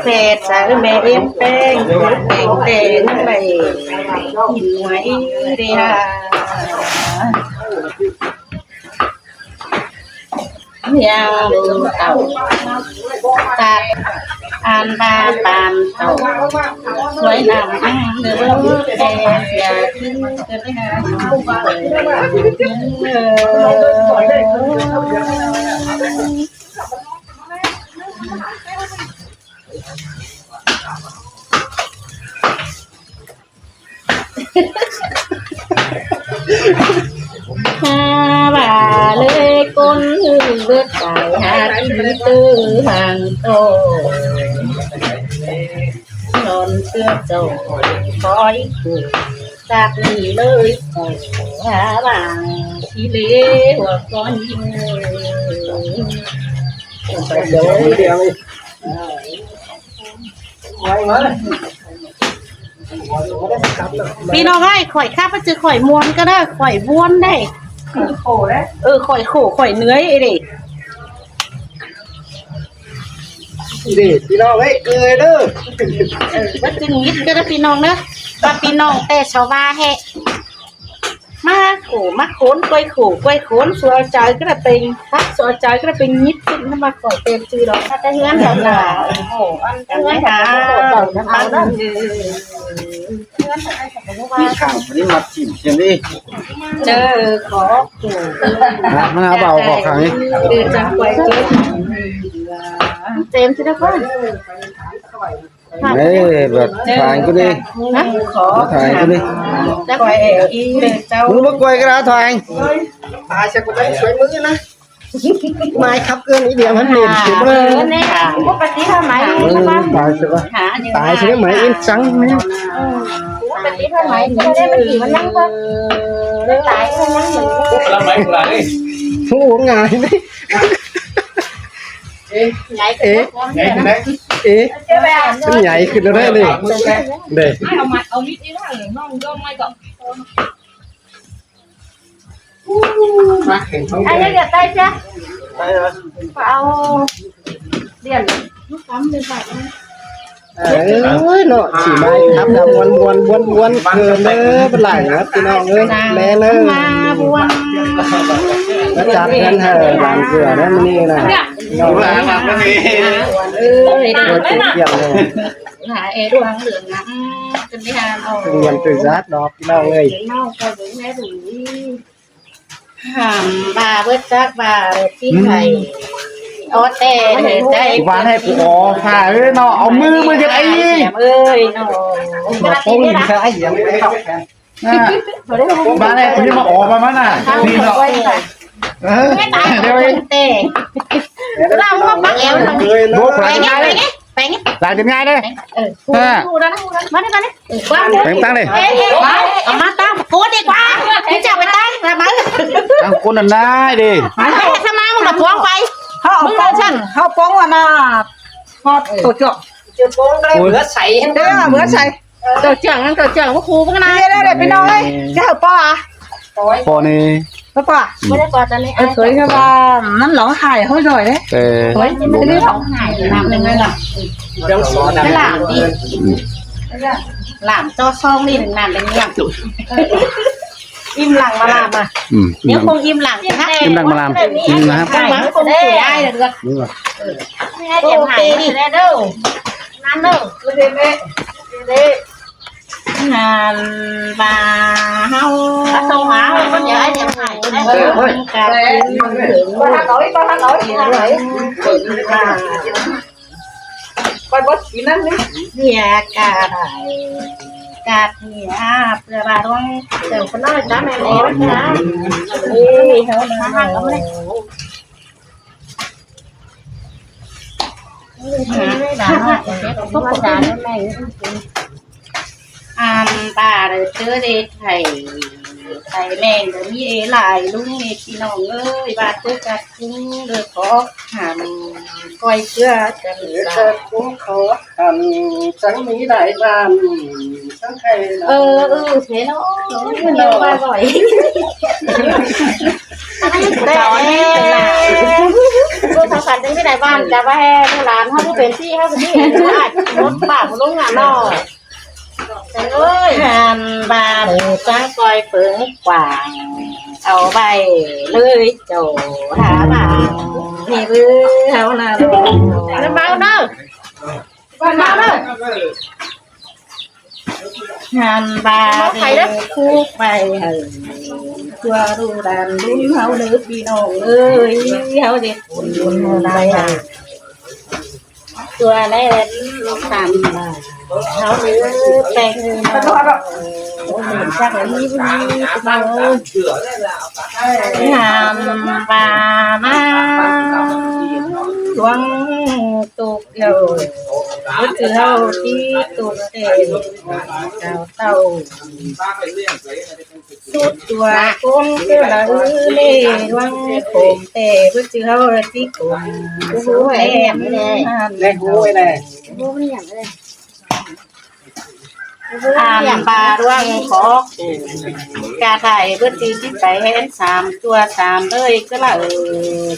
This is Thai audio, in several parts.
เศษสารแม่เอ็มแป้งแป้งแต่นั่นไปกินไว้เดียยังเต่าตัดอ่านบาปานเต่าสวยนำเดือดแก่อย่าทิ้งกันเลยฮาบ่าเลยก้นเลือดตายหาที่ตื้อห่างโตนอนเสื้อโจคอยจากนี้เลยหาบ่าที่เลี้ยวก้อนยิงเดี๋ยวเดี๋ยวไว้มาพี่น้องให้ข่อยข้าพเจ้าข่อยม้วนก็ได้ข่อยม้วนได้โขได้ข่อยโขข่อยเนื้อไอ้เด็กดิพี่น้องเฮ้ยเกยเด้อว่าจึงยิดก็ได้พี่น้องเนอะว่าพี่น้องแต่ชาวบ้านแฮะมาขู่มาโขนกล้วยขู่กล้วยโขนสัวใจก็ได้เป็นพักสัวใจก็ได้เป็นยิดขึ้นขึ้นมาก่อนเต็มจืดหรอกถ้าจะเฮือนเราหนาโอ้โหอันจะเฮือนหาอันพี่ข้าวนี่มาจิ้มเช่นนี้เจอขอขู่มันเอาเบาขอขังนี่เดือดจังไว้เจอเต็มที่ได้ก่อนแบบถ่ายก็ดีนะขอถ่ายก็ดีแล้วไปอีเดือดเจ้ามึงมากวยก็ได้ถ่ายตายจะกูได้สวยมือนะไม่ครับเกินอีเดียวมันเด่นสุดเลยเนี่ยปกติทำไมตายใช่ปะตายใช่ไหมอินสังไหมปกติทำไมจะได้มันกี่มันนั่งก็ตายมันนั่งเหมือนกันแล้วไหมกูล่ะนี่โอ้ง่ายไหมใหญ่ขึ้นได้เป็นใหญ่ขึ้นแล้วได้เลยเด็กเอามาเอามิดนี่ว่าน้องย่อมไม่ก่อนอันนี้เดี๋ยวได้จ้ะเอาเดี๋ยวลูกค้าเป็นแบบเนาะสีไม้ครับดำวนเกินเลยเป็นไหลนะพี่น้องเลยแม่เลยมาบวนแล้วจัดกันเหรอหลังเกลือนั่นนี่นะน้องมาก็มีตัวจุดเกี่ยวเลยหาดวงเหลืองนะจนไม่ทานเอาเงินตื่นรัดดอกพี่น้องเลยเมาก็ถึงแม่ถึงหามบาเบิดจักบาที่ไทยโอ้แต่ใจวานให้กูอ๋อค่ะเอ้ยเนาะเอามือจะไอ้เอ้ยเนาะบอกโอ้ยใช่ไอ้ยังไม่ได้ตอบแทนบ้านไหนคุณจะมาอ๋อมามั้งน่ะนี่เนาะเดี๋ยวเตะเรามาปักเอวทำโบกหลังง่ายเลยแปงหลังจะง่ายเลยพูดนะมาได้แปงตั้งเลยเอามาตั้งโคตรดีกว่าที่จะไปตั้งทำไมตั้งคนนั้นได้ดิทำไมมึงมาพวงไปเขาเอาป้องฉันเขาป้องว่าน่ะพอตัวเจาะจะป้องได้เหมือใส่เด้อเหมือใส่ตัวเจียงนั่นตัวเจียงว่าครูพวกนั้นเด้อพี่น้องเอ้ยจะเอาป้ออ่ะป้อนี่ป้อไม่ได้ป้อตอนนี้สวยครับว่านั่นหลงหายเขาหน่อยเลยสวยไม่ได้หลงหายน้ำยังไงล่ะยังสอนหลามดิหลามจ่อซองนี่น้ำเป็นเงี้ยอิ่มหลังมาลามอ่ะเดี๋ยวคงอิ่มหลังนะอิ่มหลังมาลามนะครับมันคงสวยได้เลยด้วยไม่ได้เจ็บหายดิแน่เด้อนั่นเด้อเด้งานมาเฮาต้องหาคนใหญ่เจ็บหายได้การถึงป้าน้อยไปบดกินนั่นนี่เนี่ยกาดเนี่ยเปลือกบาร้องเดี๋ยวคนน้อยจ้าแม่เอ๋นะเขามาหักเอาเลยไม่ด่าทุกคนด่าแม่ป่าเลยเจอเด็กไข่แม่เดี๋ยวมีหลายลุงเด็กพี่น้องเอ้ยบาดเจ็บกัดทิ้งเดือดขอหามก้อยเกลือจังเกิดกุ้งเขาจังมีหลายบ้านจังใครเสียเนาะเนาะมาบ่อยแต่ ลูกทางสันจังไม่ได้บ้านจะว่าให้ลูกหลานเขาผู้เป็นที่เขาเป็นที่อาจรถบ้าผู้ลงงานนอกเอ้ยหันบาหมูจ้างกอยเฟิงกว่างเอาใบเลยโจหาบางนี่เบื้อเขาหน้าน้ำเบาเนาะเบาเนาะหันบาคู่ไปตัวดูดันลุ้นเขาเนื้อพี่น้องเอ้ยเขาเด็กคนลุ้นอะไรอ่ะตัวแรกลูกสามเขาเนื้อแปลงเงินจากนี้นี้เราหามปลามาดวงตุกเดียวก็เจอที่ตุกเตะเจ้าเต่าสุดตัวก้นก็ละเล่ดวงโขมเตะก็เจอที่โขมหูแหมเลย หูไอ้เลย หูไม่อย่างเลยปลาร่วงขอกาไทยเพื่อตีที่ไปเห็น3 ตัว 3เลยก็ละ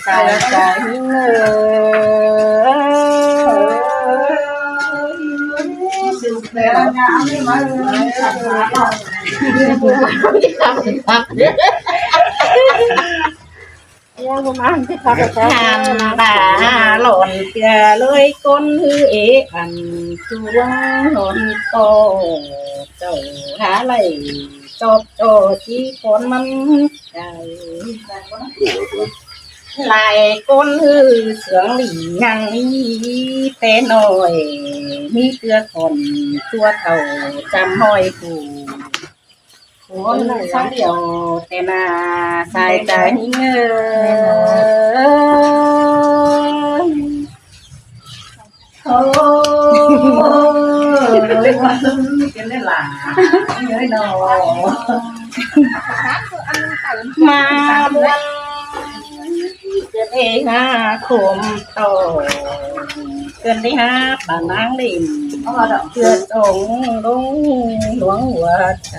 ใจใจยังประมาณที่เขาจะทำป่าหล่นเกลือเลยก้นหืออันช่วงหล่นโตเจ้าหาไหลจบโตที่คนมันใจลายก้นหือเสืองหลียังนี้แต่น้อยมีเกลือคนตัวเท่าจำห้อยกูคนสองเดียวแต่นาใส่ใจเงยโอ้ยวันเป็นได้หลาเงยหนอมาบวนเกิดได้หาขมโตเกิดได้หาป่านางลิมเกิดองลงหลวงหัวใจ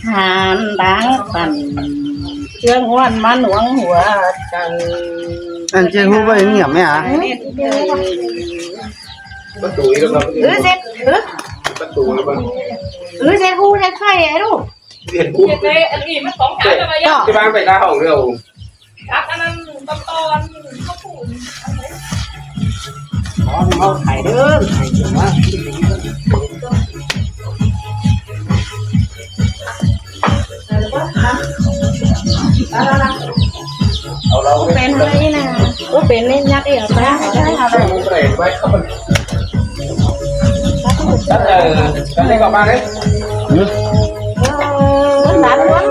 หานดังปั่นเชื่องวันมันหวงหัวใจ อันเจ้าหูไปเงียบไหมฮะ ประตูนี่ก็ เสร็จประตูแล้วมัน เสร็จหูเสร็จไข่ไอ้ลูก เรียนพูด เจ๊อันนี้มันของขายอะไรอ่ะ ที่บ้านไปหน้าห้องเร็ว ครับอันนั้นตอนเขาพูด เอาไข่เด้อไข่เด้อวะ เอาเรา เป็นอะไรนะก็เป็นเล่นยักษ์เอ๋อป้าได้อะไร เบรกไว้ครับแล้วได้กลับมาเลย ตัดวัน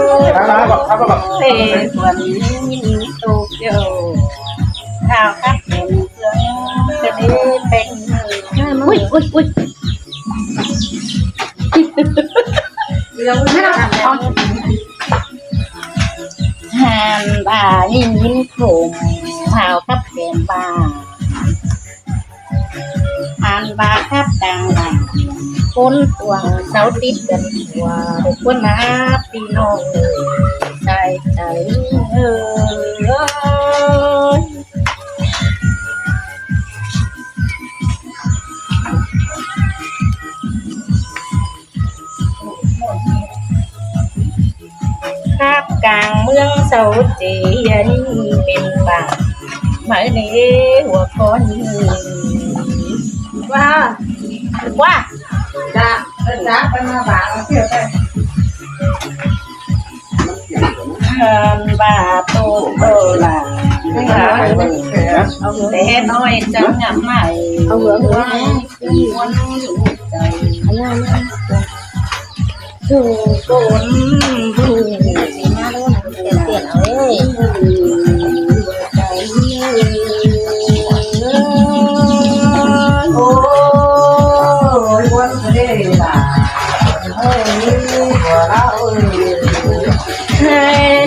ร้านบอกครับบอก เสียส่วนนี้ตูเดียวข้าวครับเป็นเครื่องจะได้เป็นอุ้ยเราไม่ต้องทำหานบ่ายินโขมข้าวครับเป็นบ่าหานบ่าครับดังคนตัวเสาติดกันตัวคนน้าพี่น้องใจครับกลางเมืองเสาเจียนี่เป็นบ้านหมายในหัวคนว่าจ้าเป็นมาบาเที่ยวไป บาโตโตลาเอาแต่น้อยจังงใหม่เอาหัวไว้วนอยู่ใจถูกโกนถูกสีหน้าด้วยเปลี่ยนเอาเลยใจโอ้ยวันเดียวละเฮ้ยหัวเราเฮ้ย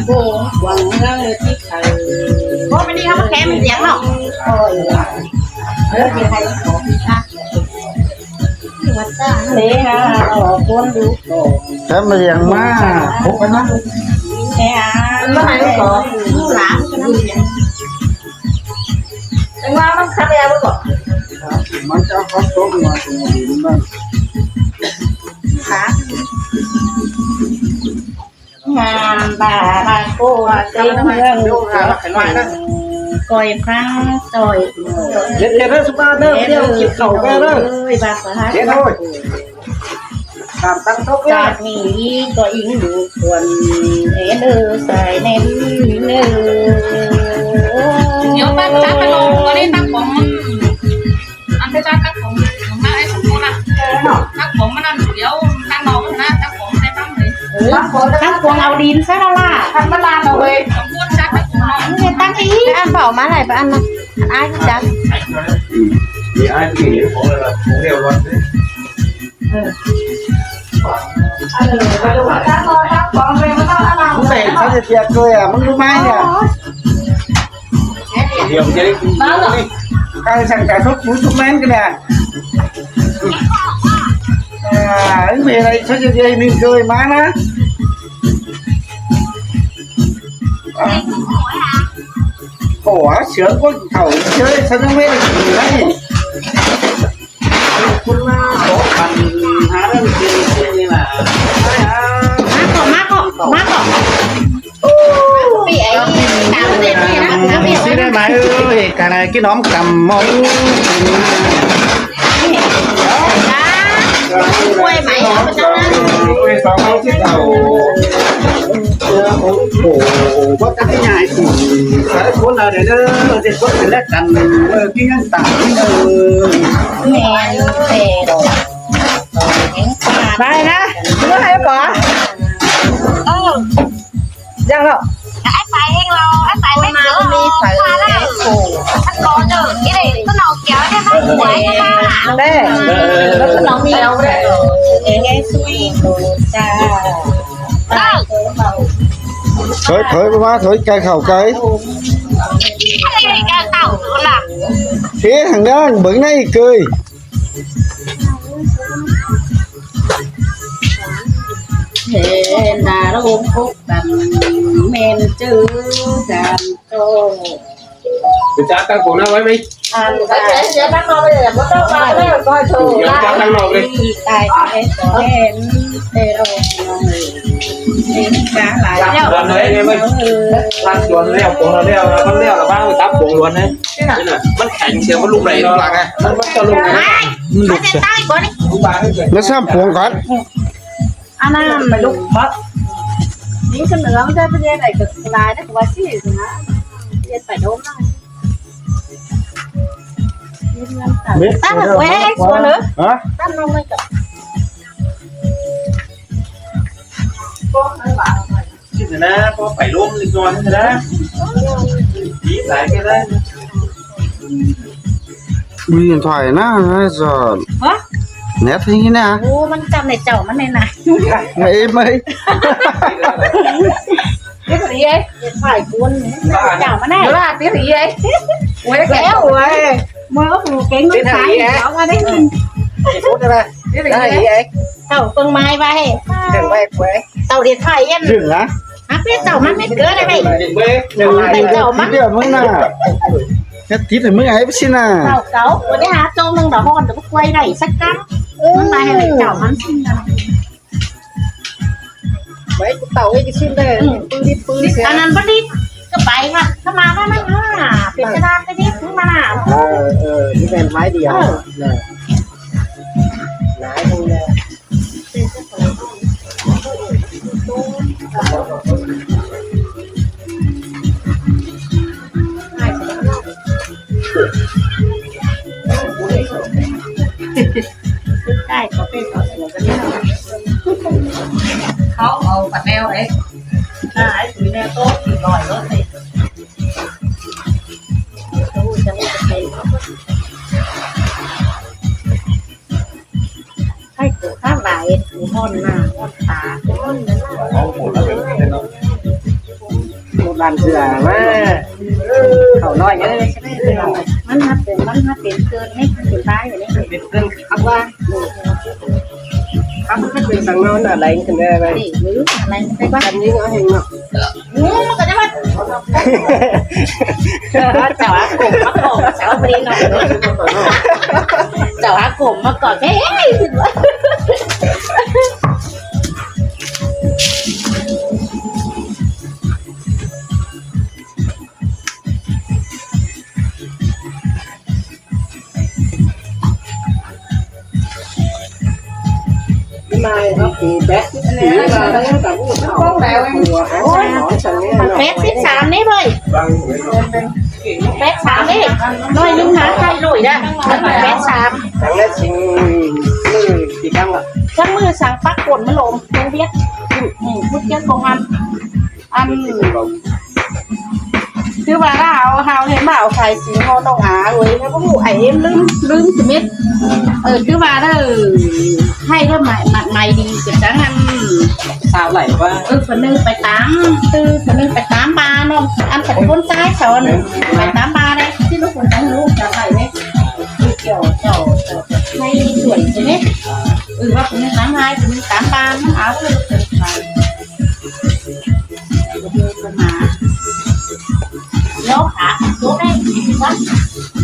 โบหวังเรื่องที่ใครโอ้ไม่ดีเขามาแค่มันเสียงหรอกโอ้ยเรื่องที่ใครขอพิทักษ์หัวใจ เลี้ยคนดู แต่มาเลี้ยงมาพบกันนะ แค่เมื่อไหร่ก็หลานกันนะแต่ว่ามันทำอะไรบ้างก่อน มันจะเขาโตมาถึงดีมัน ค่ะงานบาโก้เต็มเมืองก่อยฟ้าจอย เย็นเย็นเลยสุภาพเด้อเดี๋ยวกินเข่าไปเด้อ บาสหา เย็นเลยตามตั้งโต๊ะ จากนี้ก็อิงดูส่วนเนอใส่เน้นเนอ เดี๋ยวตั้งจักรลงก็ได้ตั้งผมอันที่จักรผมมาไอ้สมบูรณ์นะตั้งผมมันนั่นเดี๋ยวตั้งนอกนะตั้งผมได้ตั้งเลย ตั้งพวงเอาดินซะแล้วล่ะทำมาลาเราเลย สมบูรณ์จักรผมนอน นี่ตั้งอีกอันเปล่ามาไหนไปอันนะอันอ้ายจัง มีไอ้ผู้หญิงของเราของเรียวร้อนเลย มึงใส่เขาจะเทียบเลยอ่ะมึงรู้ไหมเนี่ย เดี๋ยวจะได้กินนี่ การสั่งการทุกผู้ทุกแม่นกันเนี่ยมีอะไรเขาจะเทียบมึงเคยมานะโอ้เสือก็เขาเชื่อฉันไม่ได้กินเลยคุณมาขอปันหาเรื่องกินนี่แหละ มาก่อนปีไอ้ตามเด็กนี่นะน้ำเบียร์ ซื้อได้ไหมการอะไรกินน้องกำมอง กล้วยไหมเอาไปจังนั้น ไปสองเขาที่เก่า โอ้โหว่าจะให้ใหญ่สิสารคนอะไรเด้อเด็กคนเป็นแรกกันกินกันต่างแม่เตะได้นะเมื่อไหร่ก่อนยังหรอ anh phải hen lo anh phải mấy cửa đi phải anh còn được cái này có nồi kéo cho nó quậy cho ba là ได้แล้วก็น้องมีเอาได้เอ้ยซุยจ้า ถอยมาถอยไกลเข่าไกล cái này càng tàu nữa là เฮ้hàng đang bẩn này cười เห็นดาลงพบกันเมนจื้อกันโต ไปจ้าตั้งผมนะไว้ไหม อันก็เดี๋ยวตั้งรอไปเลยไม่ต้องมาแล้วก็โชว์ เดี๋ยวจ้าตั้งรอบเลย ตายเห็นเตโรเห็นกาหลาย รักล้วนเลยไงไหมรักล้วนแล้วผมเราเลี้ยวมันเลี้ยวเราบ้างไปทับผมล้วนเลยนี่น่ะมันแข็งเชียวมันลุกไหนลุกหลังไงมันจะลุกไง anh sẽ tay của đi ลุกบ้างเลย nó xăm cuồng con อันนั้นไปลุกบักนี่ก็เหนือมันได้ประเด็นไหนกับลายได้กว่าที่นะเรียนไปโดมได้ตั้งไว้ให้ส่วนเลย hả ตั้งลงไปกับ chứ thế na có phải luôn lịch doan thế đó ý lại cái đấy đi điện thoại na giờ ฮะ nét thế như nào โอ้มันจำในเจ้ามันในไหน mày mày tiếสีเอ้ถ่ายกุนเจ้ามันแน่เวลาtiếสีเอ้โอ้ยแก้วเว้ยมือก็ผูกเก่งน้ำใสเอามาได้ phút đây này tiếสีเอ้เต่าเปิงไม้ไป đừng bay quay เต่าเดียดไทยยัน đừng á ฮักเรียกเต่ามันไม่เกินอะไร định bê đừng tí điểm mới nè cái tí này mới ấy xin à เต่าเก๋าวันนี้หาโจมนึงดอกฮอนเดี๋ยวก็ควยได้สักกั๊บมันมาให้เจ้ามันสิ้นกัน mấy cái tàu ấy cái xin đâyปืน อันนั้นก็ดิบก็ไปค่ะถ้ามาได้ไม่มาเป็นกระดาษไปดิบถึงมาหนา cái ven mái điều này nãy không nè ได้ก็เป็นต่อเสือกันนี่ เขาเอาปัดแนวเอ๊ะ ไอ้ถุยแนวโต๊ะสี่ร้อยรถติดตู้จะไม่จะเป็นให้กูข้างไหลกูห่อนหน้าห่อนตาห่อนนั่น một bàn dừa mà khẩu nói nhớ มันมาเป็นเกินไม่เป็นตายอย่างนี้ เป็นเกินครับว่า ครับไม่เป็นสังนอนอะไรกันแน่เลย นี่หรืออะไรได้บ้าง อันนี้ก็เห็นเนาะ มันก็จะว่าเจ้าอากงมาก่อนเจ้าไม่ได้นอนเจ้าอากงมาก่อนเฮ้ยนายครับแบ๊กสีมาแล้วแต่พูดเขาแล้วโอ้ยฉันเนี่ย แปด13นี่เลยแปด3นี่น้อยนึงหาใครรวยนะมันแปด3 ครั้งแรกชิงมือกี่ครั้งอ่ะ จังมือสั่งปักกดมันลงลงเบียดพุทธเจ้าของอันคือว่าเราเห็นว่าเอาไข่สีงอน้องอาเว้ยแล้วก็หูไอ้ลืมสมิธคือว่าให้ก็ใหม่ดีเกิดจังอัน สาวไหลว่า คนนึงไปตามคนนึงไปตามมาน้องอันเป็นคนซ้ายสอนไปตามมาเลยที่ลูกคนต้องรู้จะไหนเนี่ยเกี่ยวให้สวยใช่ไหมว่าคนนึงตามให้คนนึงตามมาเอาเลยเป็นใครมาแล้วขาตัวได้วัด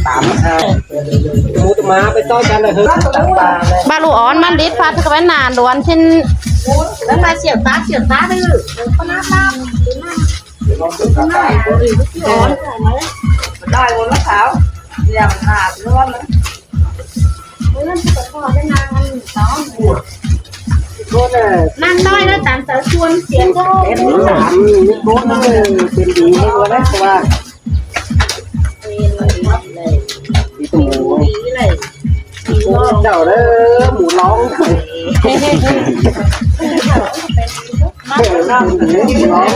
ตามมูตมาไปต้อนกันเลยเฮ้ยต่างตาเลย บาลูออนมันดิดพาตะกันนานดวนชิ้น แล้วมาเฉียวตาดื้อก็น่าตามร้อนได้บนมะขาวอย่างหนาดร้อนเลยเรื่องที่ต่อได้นานน้อง โค้ดเนี่ย นั่งน้อยนะตามสาวชวนเสียงก็ เป็นสามโค้ดนั่นเลยเป็นดีให้ตัวแรกเพราะว่า เลย ตีตัวหมู ดีเลย เจ้าเด้อหมูร้อง มาเรื่อง หมูร้อง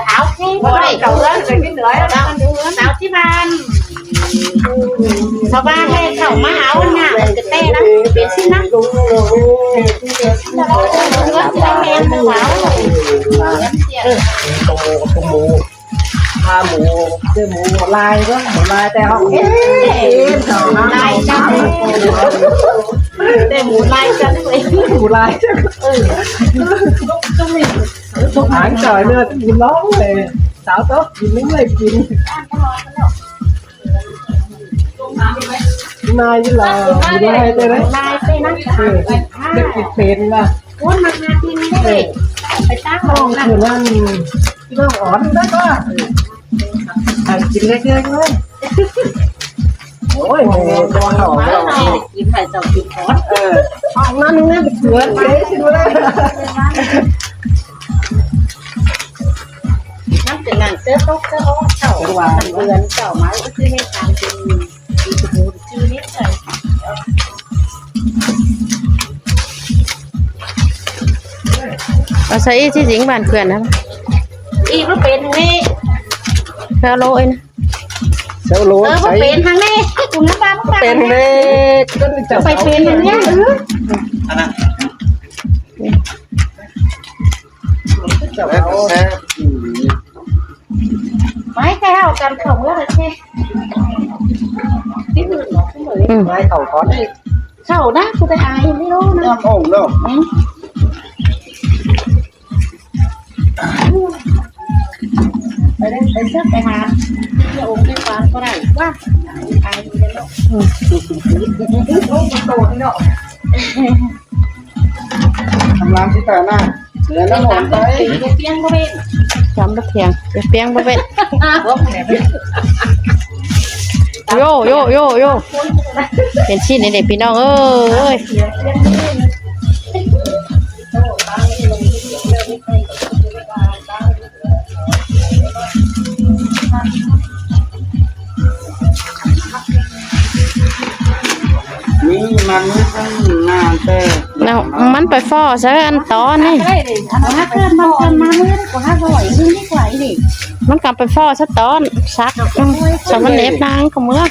áo thế thôi cậu đó rồi cái nữa đó áo tí ban sao ba hay cậu má áo nhà cái te đó biến xin đó sao em mua áo rồi ตัวหมูพาหมูซื้อหมูลายก็หมูลายแต่ห้องเอ๊ะ lai cho để mù lai cho nó vậy หมูลายต้องหางจ่อยเนี่ยกินร้องเลยสาวโต๊ะกินไม่เลยกินนายนี่เหรออยู่ได้เลยนะ lai đây nó เด็กกินเป็นนะ cuốn mặt nạ thì mới để phải tác ห้อง hồng คือนั่นที่ต้องอ่อนได้ก็กินเล็กๆเลยโอ้ยตัวหอม má này kiếm phải giàu kiếm khó ห้องนั้นนี่เสือเจ๊ใช่ไหม nó từ nàng tớ tốt tớ ó chậu vườn chậu má cũng chưa nên làm thì chưa biết rồi เอาใส่ที่สิงบ้านเพื่อนนะ y nó bền nè แค่โลเองนะ เจ้ารู้ nó bền hàng nè cùng nó ba nó ba เป็นเลยก็จะ phải bền hàng nhá อันนั้น จะเอาแค่ mấy cái hào cầm khổng rất là xe cái đường nó cũng mới ไม้เข่าก้อน khẩu đó cô thấy ai đi đâu น้ำองเนาะ ไปได้ไปเสื้อไปหาที่องค์ที่ฟานก็ได้ว่าไอ้เนี่ยเนาะโตนี่เนาะ ทำร้านที่แต่หน้าเดี๋ยวน้ำหอมไป เปียงก็เป็น จำบักเทียงเปียงบ่เป็นโยเป็นชิ้นนี่เด็กพี่น้องเอ้ย นี่มันไม่ใช่งานแต่ แล้วมันไปฟ้อซะอันตอนนี่ ได้เลยถ้าเกิดมันกันมาเมื่อกว่าบ่อยเรื่องที่ไหวดิ มันกลับไปฟ้อซะตอนซักสมันเล็บนางก็เมื่อ